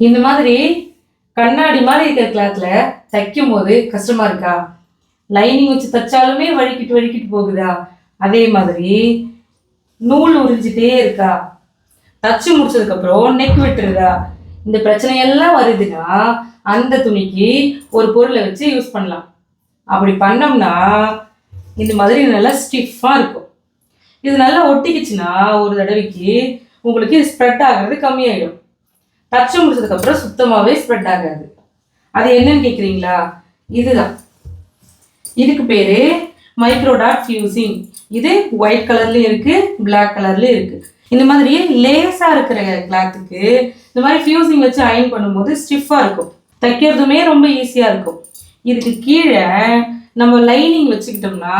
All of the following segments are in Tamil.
இந்த மாதிரி கண்ணாடி மாதிரி இருக்கிற கிளாத்ல தைக்கும் போது கஷ்டமா இருக்கா? லைனிங் வச்சு தைச்சாலுமே வழுக்கிட்டு போகுதா? அதே மாதிரி நூல் உறிஞ்சிட்டே இருக்கா? தச்சு முடிச்சதுக்கு அப்புறம் நெக் விட்டுருதா? இந்த பிரச்சனையெல்லாம் வருதுன்னா அந்த துணிக்கு ஒரு பொருளை வச்சு யூஸ் பண்ணலாம். அப்படி பண்ணோம்னா இந்த மாதிரி நல்லா ஸ்டிஃபா இருக்கும். இது நல்லா ஒட்டிக்கிச்சுன்னா ஒரு தடவைக்கு உங்களுக்கு ஸ்ப்ரெட் ஆகிறது கம்மியாயிடும். தச்சு முடிச்சதுக்கு அப்புறம் சுத்தமாவே ஸ்ப்ரெட் ஆகாது. அது என்னன்னு கேக்குறீங்களா? இதுதான். இதுக்கு பேரு மைக்ரோடாட் ஃபியூசிங். இது ஒயிட் கலர்லயும் இருக்கு, பிளாக் கலர்லயும் இருக்கு. இந்த மாதிரி லேசா இருக்கிற கிளாத்துக்கு இந்த மாதிரி ஃபியூசிங் வச்சு அயன் பண்ணும்போது ஸ்டிஃபா இருக்கும். தைக்கிறதுமே ரொம்ப ஈஸியா இருக்கும். இதுக்கு கீழே நம்ம லைனிங் வச்சுக்கிட்டோம்னா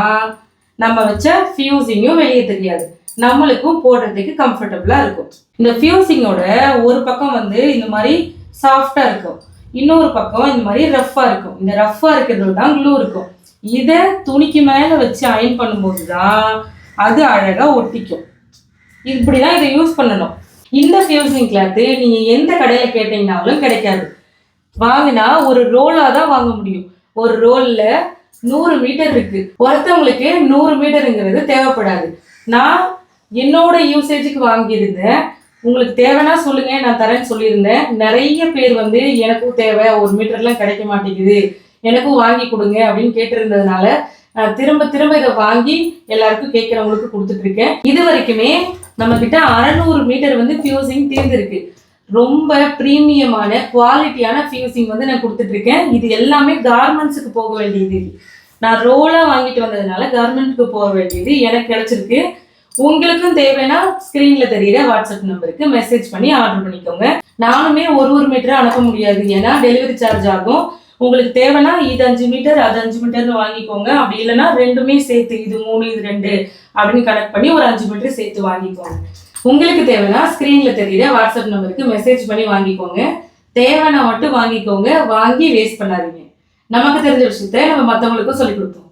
நம்ம வச்ச ஃபியூசிங்கும் வெளியே தெரியாது, நம்மளுக்கும் போடுறதுக்கு கம்ஃபர்டபுளா இருக்கும். இந்த ஃபியூசிங்கோட ஒரு பக்கம் வந்து இந்த மாதிரி சாஃப்டா இருக்கும், இன்னொரு பக்கம் இந்த மாதிரி ரஃப்பா இருக்கும். இந்த ரஃப்பா இருக்கிறது தான் க்ளூ இருக்கும். இதை துணிக்கு மேல வச்சு அயன் பண்ணும்போது தான் அது அழகா ஒட்டிக்கும். இப்படிதான் இதை யூஸ் பண்ணணும். இந்த ஃபியூசிங் கிளாத்து நீங்க எந்த கடையில கேட்டீங்கன்னாலும் கிடைக்காது. வாங்கினா ஒரு ரோலா தான் வாங்க முடியும். ஒரு ரோல்ல 100 மீட்டர் இருக்கு. ஒருத்தவங்களுக்கு 100 மீட்டருங்கிறது தேவைப்படாது. நான் என்னோட யூசேஜுக்கு வாங்கியிருந்தேன். உங்களுக்கு தேவைன்னா சொல்லுங்க, நான் தரேன்னு சொல்லியிருந்தேன். நிறைய பேர் வந்து எனக்கும் தேவை, 1 மீட்டர்லாம் கிடைக்க மாட்டேங்குது, எனக்கும் வாங்கி கொடுங்க அப்படின்னு கேட்டிருந்ததுனால திரும்ப திரும்ப இதை வாங்கி எல்லாருக்கும் கேட்கறவங்களுக்கு கொடுத்துட்டு இருக்கேன். இது வரைக்குமே நம்ம கிட்ட 600 மீட்டர் வந்து ஃபியூசிங் தீர்ந்துருக்கு. ரொம்ப ப்ரீமியமான குவாலிட்டியான ஃபியூசிங் வந்து நான் கொடுத்துட்டு இருக்கேன். இது எல்லாமே கார்மெண்ட்ஸுக்கு போக வேண்டியது. நான் ரோலா வாங்கிட்டு வந்ததுனால கார்மெண்ட்க்கு போக வேண்டியது எனக்கு கிடைச்சிருக்கு. உங்களுக்கும் தேவைன்னா ஸ்கிரீன்ல தெரியுற வாட்ஸ்அப் நம்பருக்கு மெசேஜ் பண்ணி ஆர்டர் பண்ணிக்கோங்க. நானுமே ஒரு மீட்டர் அனுப்ப முடியாது, ஏன்னா டெலிவரி சார்ஜ் ஆகும். உங்களுக்கு தேவைன்னா இது 5 மீட்டர் அது 5 மீட்டர்னு வாங்கிக்கோங்க. அப்படி இல்லைன்னா ரெண்டுமே சேர்த்து இது 3 இது 2 அப்படின்னு கனெக்ட் பண்ணி ஒரு 5 மீட்டர் சேர்த்து வாங்கிக்கோங்க. உங்களுக்கு தேவைன்னா ஸ்கிரீன்ல தெரியுற வாட்ஸ்அப் நம்பருக்கு மெசேஜ் பண்ணி வாங்கிக்கோங்க. தேவைன்னா மட்டும் வாங்கிக்கோங்க, வாங்கி வேஸ்ட் பண்ணாதீங்க. நமக்கு தெரிஞ்ச விஷயத்த நம்ம மற்றவங்களுக்கும் சொல்லிக் கொடுப்போம்.